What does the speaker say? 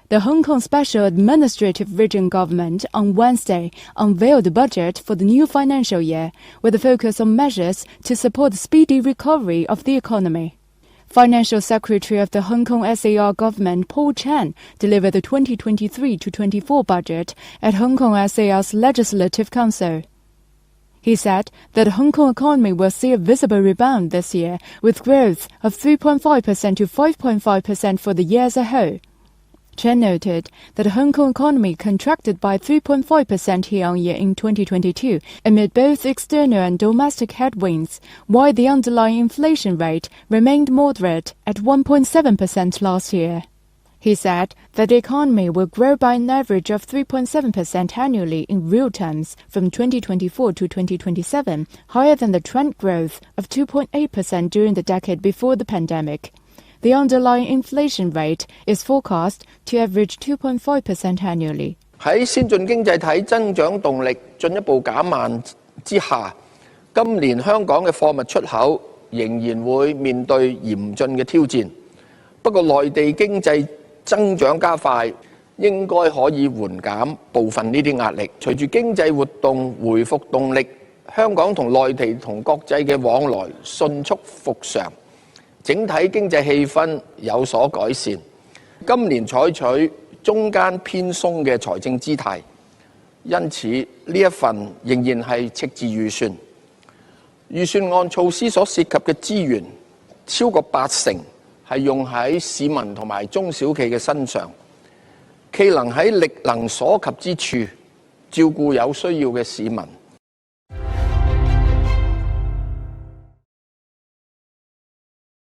The Hong Kong Special Administrative Region Government on Wednesday unveiled the budget for the new financial year, with a focus on measures to support the speedy recovery of the economy. Financial Secretary of the Hong Kong SAR government, Paul Chan, delivered the 2023-24 budget at Hong Kong SAR's Legislative Council. He said that the Hong Kong economy will see a visible rebound this year, with growth of 3.5% to 5.5% for the year as a whole. Chen noted that the Hong Kong economy contracted by 3.5% year-on-year in 2022 amid both external and domestic headwinds, while the underlying inflation rate remained moderate at 1.7% last year. He said that the economy will grow by an average of 3.7% annually in real terms from 2024 to 2027, higher than the trend growth of 2.8% during the decade before the pandemic. The underlying inflation rate is forecast to average 2.5% annually. 喺先進經濟體增長動力進一步減慢之下，今年香港嘅貨物出口仍然會面對嚴峻嘅挑戰。不過內地經濟增長加快，應該可以緩減部分呢啲壓力。隨住經濟活動回復動力，香港同內地同國際嘅往來迅速復常。整體經濟氣氛有所改善，今年採取中間偏鬆嘅財政姿態，因此呢一份仍然係赤字預算。預算案措施所涉及嘅資源超過80%係用喺市民同埋中小企嘅身上，冀能喺力能所及之處照顧有需要嘅市民。